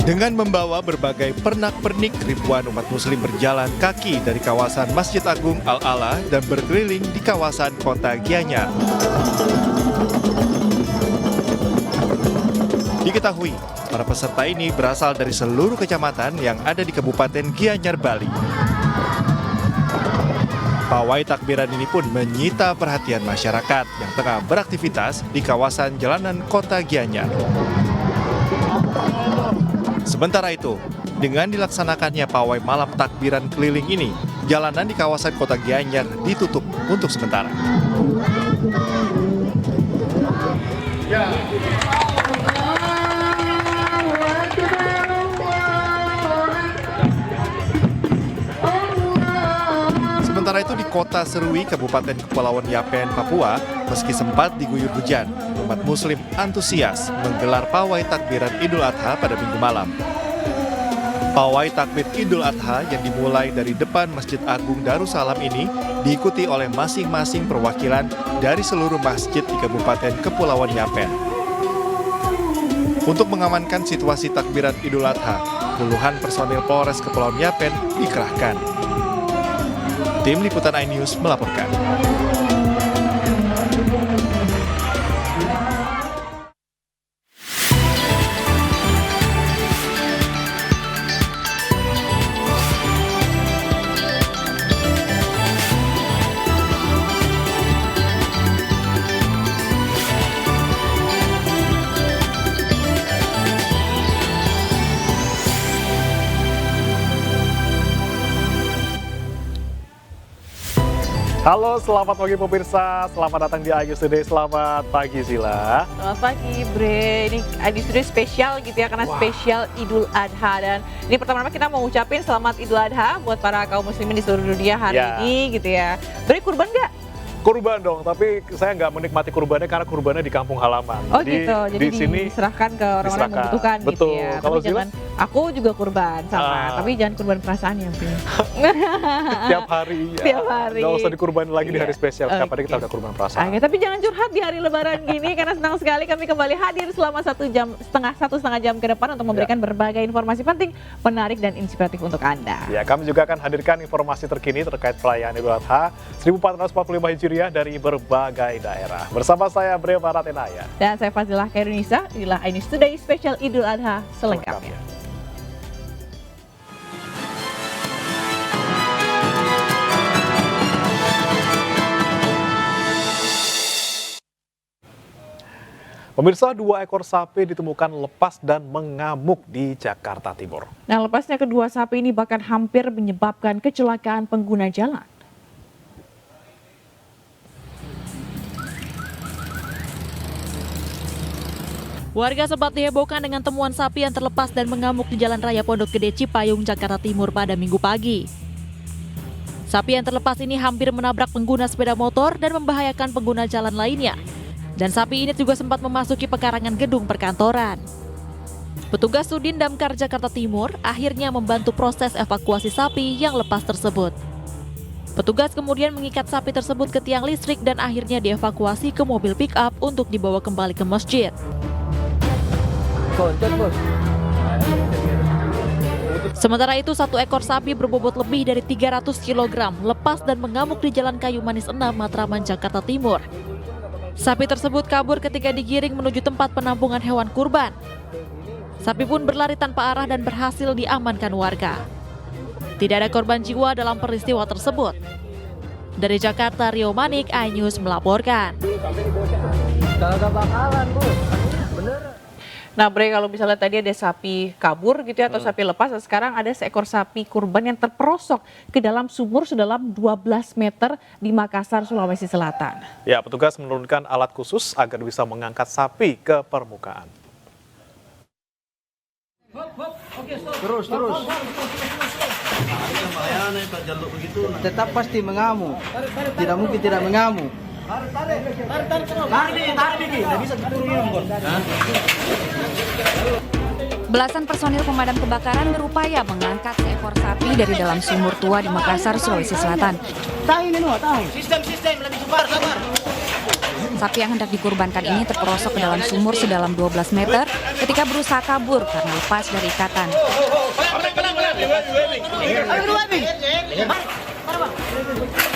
Dengan membawa berbagai pernak-pernik, ribuan umat muslim berjalan kaki dari kawasan Masjid Agung Al-Ala dan berkeliling di kawasan kota Gianyar. Diketahui, para peserta ini berasal dari seluruh kecamatan yang ada di Kabupaten Gianyar, Bali. Pawai takbiran ini pun menyita perhatian masyarakat yang tengah beraktivitas di kawasan jalanan kota Gianyar. Sementara itu, dengan dilaksanakannya pawai malam takbiran keliling ini, jalanan di kawasan kota Gianyar ditutup untuk sementara. Sementara itu di kota Serui, Kabupaten Kepulauan Yapen, Papua, meski sempat diguyur hujan, umat muslim antusias menggelar pawai takbiran Idul Adha pada Minggu malam. Pawai takbir Idul Adha yang dimulai dari depan Masjid Agung Darussalam ini diikuti oleh masing-masing perwakilan dari seluruh masjid di Kabupaten Kepulauan Yapen. Untuk mengamankan situasi takbiran Idul Adha, puluhan personil Polres Kepulauan Yapen dikerahkan. Tim Liputan iNews melaporkan. Halo, selamat pagi pemirsa. Selamat datang di iNews Today. Selamat pagi, Sila. Selamat pagi, Bre. Ini iNews Today spesial gitu ya, karena spesial Idul Adha. Dan ini pertama-tama kita mau ngucapin selamat Idul Adha buat para kaum muslimin di seluruh dunia hari ini gitu ya. Bre, kurban nggak? Kurban dong, tapi saya nggak menikmati kurbannya karena kurbannya di kampung halaman. Oh gitu, jadi di sini diserahkan ke orang-orang yang membutuhkan. Betul. Gitu ya. Kalau tapi jangan, aku juga kurban sama, tapi jangan kurban perasaan ya, Bre. Tiap hari. Ya. Tiap hari. Nggak usah dikurban lagi di hari spesial, setiap hari kita udah kurban perasaan. Oke, tapi jangan curhat di hari lebaran gini, karena senang sekali kami kembali hadir selama satu setengah jam ke depan untuk memberikan berbagai informasi penting, menarik dan inspiratif untuk Anda. Ya, kami juga akan hadirkan informasi terkini terkait perayaan Idul Adha 1445 Hijriah dari berbagai daerah. Bersama saya Bre Baratenaya. Dan saya Fazilah Khairunisa, inilah iNews Today spesial Idul Adha selengkapnya. Pemirsa, 2 ekor sapi ditemukan lepas dan mengamuk di Jakarta Timur. Nah, lepasnya kedua sapi ini bahkan hampir menyebabkan kecelakaan pengguna jalan. Warga sempat dihebohkan dengan temuan sapi yang terlepas dan mengamuk di Jalan Raya Pondok Gede Cipayung, Jakarta Timur pada Minggu pagi. Sapi yang terlepas ini hampir menabrak pengguna sepeda motor dan membahayakan pengguna jalan lainnya. Dan sapi ini juga sempat memasuki pekarangan gedung perkantoran. Petugas Sudin Damkar Jakarta Timur akhirnya membantu proses evakuasi sapi yang lepas tersebut. Petugas kemudian mengikat sapi tersebut ke tiang listrik dan akhirnya dievakuasi ke mobil pick-up untuk dibawa kembali ke masjid. Sementara itu, 1 ekor sapi berbobot lebih dari 300 kg lepas dan mengamuk di Jalan Kayu Manis 6, Matraman, Jakarta Timur. Sapi tersebut kabur ketika digiring menuju tempat penampungan hewan kurban. Sapi pun berlari tanpa arah dan berhasil diamankan warga. Tidak ada korban jiwa dalam peristiwa tersebut. Dari Jakarta, Rio Manik, iNews melaporkan. Nah, Bre, kalau misalnya tadi ada sapi kabur gitu ya, atau sapi lepas, sekarang ada seekor sapi kurban yang terperosok ke dalam sumur sedalam 12 meter di Makassar, Sulawesi Selatan. Ya, petugas menurunkan alat khusus agar bisa mengangkat sapi ke permukaan. Terus. Tetap pasti mengamuk. Tidak mungkin tidak mengamuk. Belasan personil pemadam kebakaran berupaya mengangkat seekor sapi dari dalam sumur tua di Makassar, Sulawesi Selatan. Sistem lebih sabar. Sapi yang hendak dikurbankan ini terperosok ke dalam sumur sedalam 12 meter ketika berusaha kabur karena lepas dari ikatan.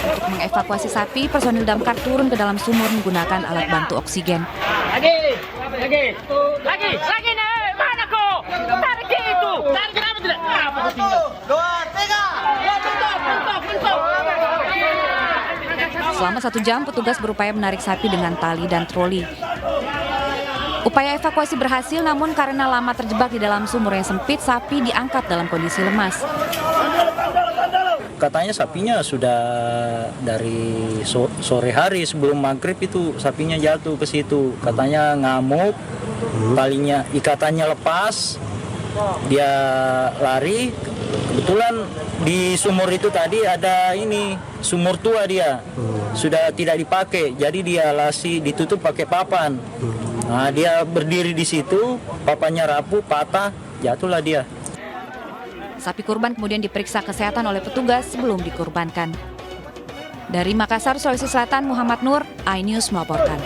Untuk mengevakuasi sapi, personil damkar turun ke dalam sumur menggunakan alat bantu oksigen. Lagi, nih, mana kok? Tarik itu, tarik kenapa tidak? Selama 1 jam, petugas berupaya menarik sapi dengan tali dan troli. Upaya evakuasi berhasil, namun karena lama terjebak di dalam sumur yang sempit, sapi diangkat dalam kondisi lemas. Katanya sapinya sudah dari sore hari sebelum maghrib itu sapinya jatuh ke situ. Katanya ngamuk, talinya ikatannya lepas, dia lari. Kebetulan di sumur itu tadi ada ini sumur tua dia, sudah tidak dipakai, jadi dia ditutup pakai papan. Nah, dia berdiri di situ, papannya rapuh, patah, jatuhlah dia. Sapi kurban kemudian diperiksa kesehatan oleh petugas sebelum dikurbankan. Dari Makassar, Sulawesi Selatan, Muhammad Nur, iNews melaporkan.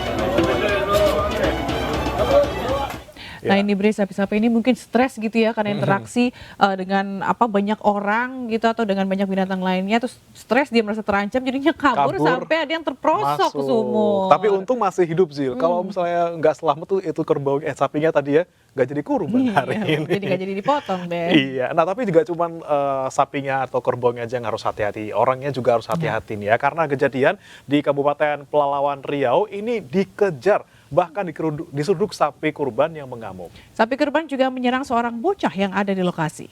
Nah ini Bre, sapi-sapi ini mungkin stres gitu ya karena interaksi dengan banyak orang gitu atau dengan banyak binatang lainnya, terus stres, dia merasa terancam jadinya kabur sampai ada yang terperosok ke sumur. Tapi untung masih hidup Zil. Kalau misalnya nggak selamat tuh itu kerbau sapinya tadi ya nggak jadi kurban hari ini. Jadi nggak jadi dipotong deh. Iya, nah tapi juga cuman sapinya atau kerbaunya aja yang harus hati-hati, orangnya juga harus hati-hati nih ya, karena kejadian di Kabupaten Pelalawan Riau ini dikejar, bahkan diseruduk sapi kurban yang mengamuk. Sapi kurban juga menyerang seorang bocah yang ada di lokasi.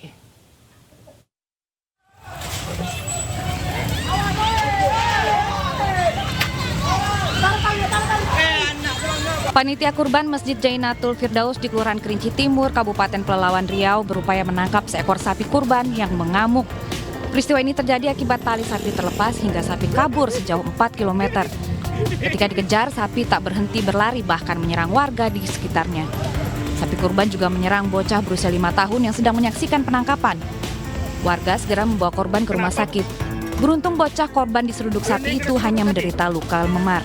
Panitia kurban Masjid Jainatul Firdaus di Kelurahan Kerinci Timur, Kabupaten Pelalawan Riau berupaya menangkap seekor sapi kurban yang mengamuk. Peristiwa ini terjadi akibat tali sapi terlepas hingga sapi kabur sejauh 4 km. Ketika dikejar, sapi tak berhenti berlari bahkan menyerang warga di sekitarnya. Sapi kurban juga menyerang bocah berusia 5 tahun yang sedang menyaksikan penangkapan. Warga segera membawa korban ke rumah sakit. Beruntung bocah korban diseruduk sapi itu hanya menderita luka memar.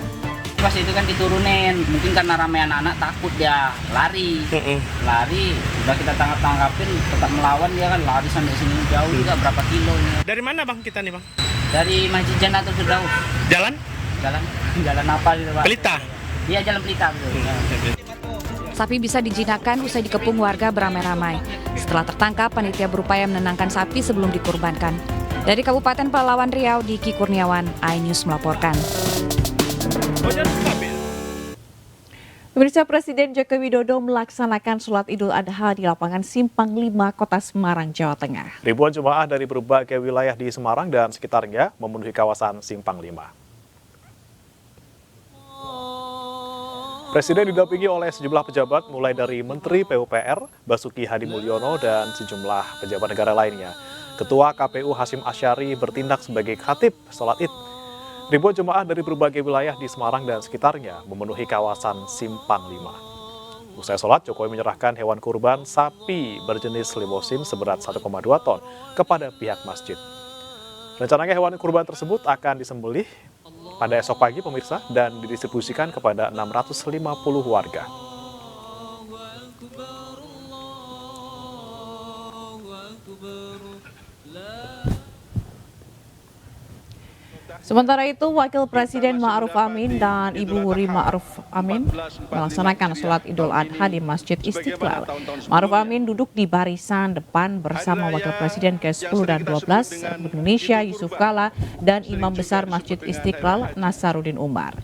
Pas itu kan diturunin, mungkin karena ramai anak-anak takut dia lari, udah kita tangkapin, tetap melawan, dia kan lari sampai sini jauh juga berapa kilo ini. Dari mana bang kita nih bang? Dari Masjid Jainatul Firdaus. Jalan Jalan apa gitu pak? Pelita. Iya jalan Pelita. Sapi bisa dijinakkan usai dikepung warga beramai-ramai. Setelah tertangkap, panitia berupaya menenangkan sapi sebelum dikurbankan. Dari Kabupaten Pelalawan Riau, Diki Kurniawan, iNews melaporkan. Pemirsa, Presiden Joko Widodo melaksanakan sholat Idul Adha di lapangan Simpang 5, Kota Semarang, Jawa Tengah. Ribuan jemaah dari berbagai wilayah di Semarang dan sekitarnya memenuhi kawasan Simpang 5. Presiden didampingi oleh sejumlah pejabat mulai dari Menteri PUPR, Basuki Hadi Mulyono, dan sejumlah pejabat negara lainnya. Ketua KPU Hasyim Asyari bertindak sebagai khatib sholat Id. Ribuan jemaah dari berbagai wilayah di Semarang dan sekitarnya memenuhi kawasan Simpang 5. Usai sholat, Jokowi menyerahkan hewan kurban sapi berjenis limosin seberat 1,2 ton kepada pihak masjid. Rencananya hewan kurban tersebut akan disembelih pada esok pagi pemirsa dan didistribusikan kepada 650 warga. Sementara itu, Wakil Presiden Ma'ruf Amin dan Ibu Wuri Ma'ruf Amin melaksanakan sholat Idul Adha di Masjid Istiqlal. Ma'ruf Amin duduk di barisan depan bersama Wakil Presiden ke-10 dan 12 Republik Indonesia Yusuf Kala dan Imam Besar Masjid Istiqlal Nasaruddin Umar.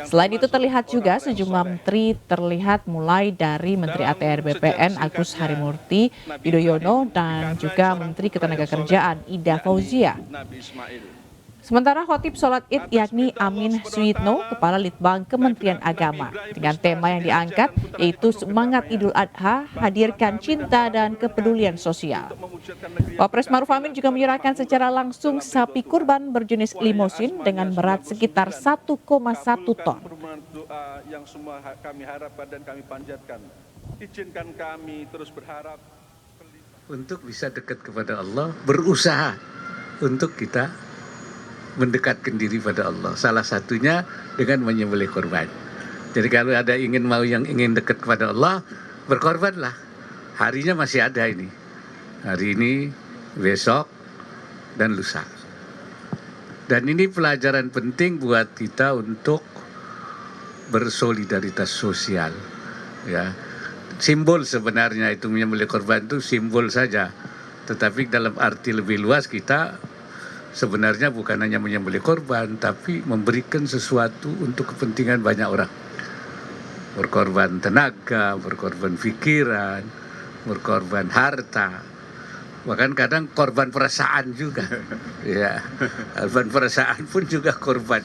Selain itu terlihat juga sejumlah menteri terlihat mulai dari Menteri ATR BPN Agus Harimurti Yudhoyono dan juga Menteri Ketenagakerjaan Ida Fauzia. Sementara khotib sholat Id yakni Amin Suyitno, Kepala Litbang Kementerian Agama, dengan tema yang diangkat yaitu Semangat Idul Adha, Hadirkan Cinta dan Kepedulian Sosial. Wapres Ma'ruf Amin juga menyerahkan secara langsung sapi kurban berjenis limosin dengan berat sekitar 1,1 ton. Yang semua kami harapkan dan kami panjatkan. Izinkan kami terus berharap untuk bisa dekat kepada Allah, berusaha untuk kita mendekatkan diri pada Allah. Salah satunya dengan menyembelih korban. Jadi kalau ada yang ingin dekat kepada Allah, berkorbanlah. Harinya masih ada ini. Hari ini, besok, dan lusa. Dan ini pelajaran penting buat kita untuk bersolidaritas sosial. Ya, simbol sebenarnya itu menyembelih korban itu simbol saja. Tetapi dalam arti lebih luas kita sebenarnya bukan hanya menyembelih korban, tapi memberikan sesuatu untuk kepentingan banyak orang. Berkorban tenaga, berkorban pikiran, berkorban harta, bahkan kadang korban perasaan juga. Ya, korban perasaan pun juga korban.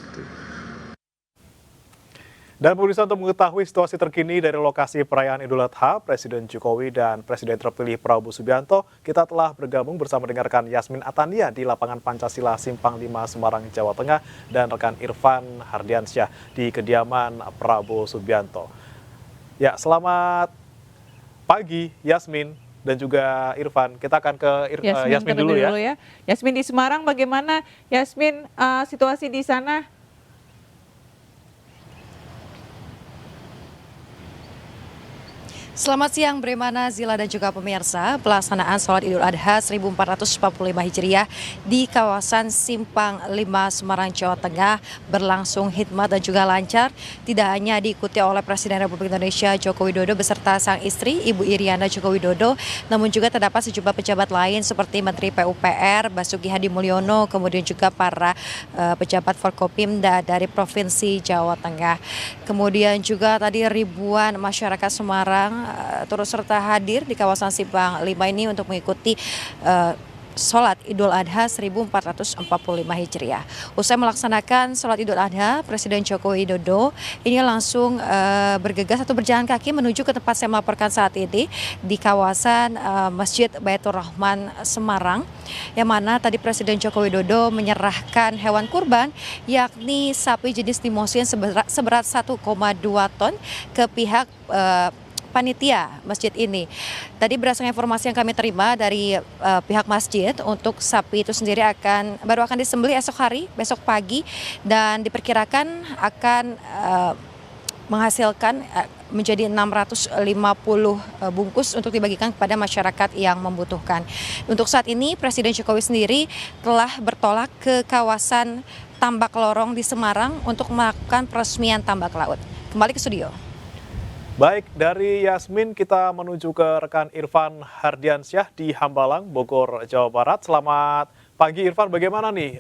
Dan pemirsa, untuk mengetahui situasi terkini dari lokasi perayaan Idul Adha, Presiden Jokowi dan Presiden terpilih Prabowo Subianto, kita telah bergabung bersama dengan rekan Yasmin Atania di lapangan Pancasila Simpang 5 Semarang, Jawa Tengah, dan rekan Irfan Hardiansyah di kediaman Prabowo Subianto. Ya, selamat pagi Yasmin dan juga Irfan. Kita akan ke Yasmin dulu ya. Yasmin di Semarang, bagaimana Yasmin situasi di sana? Selamat siang Bremana, Zila dan juga pemirsa. Pelaksanaan sholat Idul Adha 1445 Hijriah di kawasan Simpang 5 Semarang, Jawa Tengah berlangsung hikmat dan juga lancar. Tidak hanya diikuti oleh Presiden Republik Indonesia Joko Widodo beserta sang istri Ibu Iriana Joko Widodo, namun juga terdapat sejumlah pejabat lain seperti Menteri PUPR Basuki Hadi Mulyono, kemudian juga para pejabat Forkopimda dari Provinsi Jawa Tengah. Kemudian juga tadi ribuan masyarakat Semarang turut serta hadir di kawasan Simpang 5 ini untuk mengikuti sholat Idul Adha 1445 Hijriah. Usai melaksanakan sholat Idul Adha, Presiden Joko Widodo ini langsung bergegas atau berjalan kaki menuju ke tempat saya melaporkan saat ini di kawasan Masjid Baitur Rahman Semarang, yang mana tadi Presiden Joko Widodo menyerahkan hewan kurban yakni sapi jenis limosin seberat 1,2 ton ke pihak panitia masjid ini. Tadi berdasarkan informasi yang kami terima dari pihak masjid, untuk sapi itu sendiri baru akan disembelih esok hari, besok pagi, dan diperkirakan akan menghasilkan menjadi 650 bungkus untuk dibagikan kepada masyarakat yang membutuhkan. Untuk saat ini Presiden Jokowi sendiri telah bertolak ke kawasan Tambak Lorong di Semarang untuk melakukan peresmian tambak laut. Kembali ke studio. Baik, dari Yasmin kita menuju ke rekan Irfan Hardiansyah di Hambalang, Bogor, Jawa Barat. Selamat pagi Irfan, bagaimana nih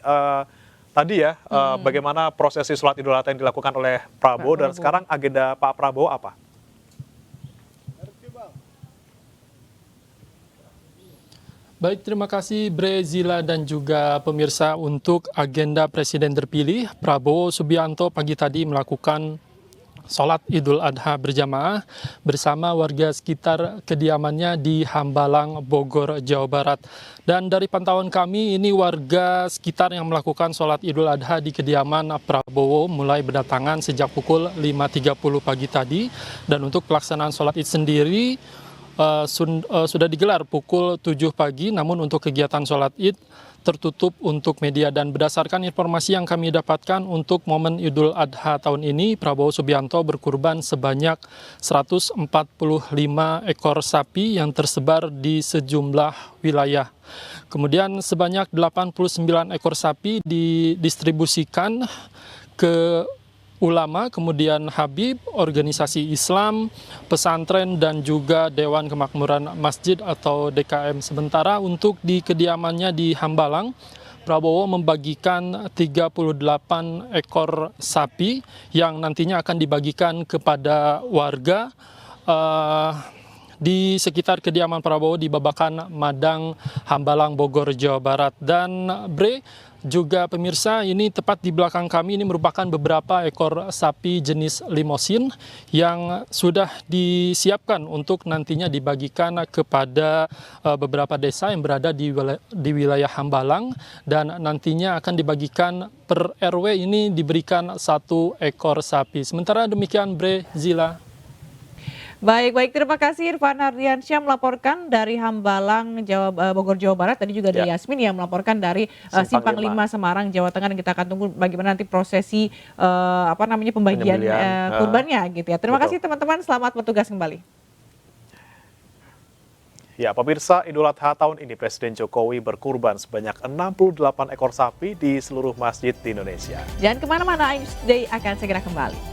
bagaimana prosesi sholat Idul Adha yang dilakukan oleh Prabowo dan sekarang agenda Pak Prabowo apa? Baik, terima kasih Bre, Zila dan juga pemirsa. Untuk agenda Presiden terpilih Prabowo Subianto pagi tadi melakukan sholat Idul Adha berjamaah bersama warga sekitar kediamannya di Hambalang, Bogor, Jawa Barat. Dan dari pantauan kami, ini warga sekitar yang melakukan sholat Idul Adha di kediaman Prabowo mulai berdatangan sejak pukul 5.30 pagi tadi. Dan untuk pelaksanaan sholat Id sendiri sudah digelar pukul 7 pagi, namun untuk kegiatan sholat Id tertutup untuk media. Dan berdasarkan informasi yang kami dapatkan, untuk momen Idul Adha tahun ini Prabowo Subianto berkurban sebanyak 145 ekor sapi yang tersebar di sejumlah wilayah. Kemudian sebanyak 89 ekor sapi didistribusikan ke ulama, kemudian Habib, organisasi Islam, pesantren, dan juga Dewan Kemakmuran Masjid atau DKM. Sementara untuk di kediamannya di Hambalang, Prabowo membagikan 38 ekor sapi yang nantinya akan dibagikan kepada warga di sekitar kediaman Prabowo di Babakan Madang, Hambalang, Bogor, Jawa Barat. Dan Bre, juga pemirsa, ini tepat di belakang kami ini merupakan beberapa ekor sapi jenis limosin yang sudah disiapkan untuk nantinya dibagikan kepada beberapa desa yang berada di wilayah Hambalang, dan nantinya akan dibagikan per RW ini diberikan 1 ekor sapi. Sementara demikian Bre, Zila. Baik, terima kasih Irfan Ardiansyah melaporkan dari Hambalang, Bogor, Jawa Barat. Tadi juga ada Yasmin yang melaporkan dari Simpang 5 Semarang, Jawa Tengah. Dan kita akan tunggu bagaimana nanti prosesi pembagian kurbannya gitu ya. Terima kasih teman-teman, selamat bertugas kembali. Ya, pemirsa, Idul Adha tahun ini Presiden Jokowi berkurban sebanyak 68 ekor sapi di seluruh masjid di Indonesia. Jangan kemana-mana, News Today akan segera kembali.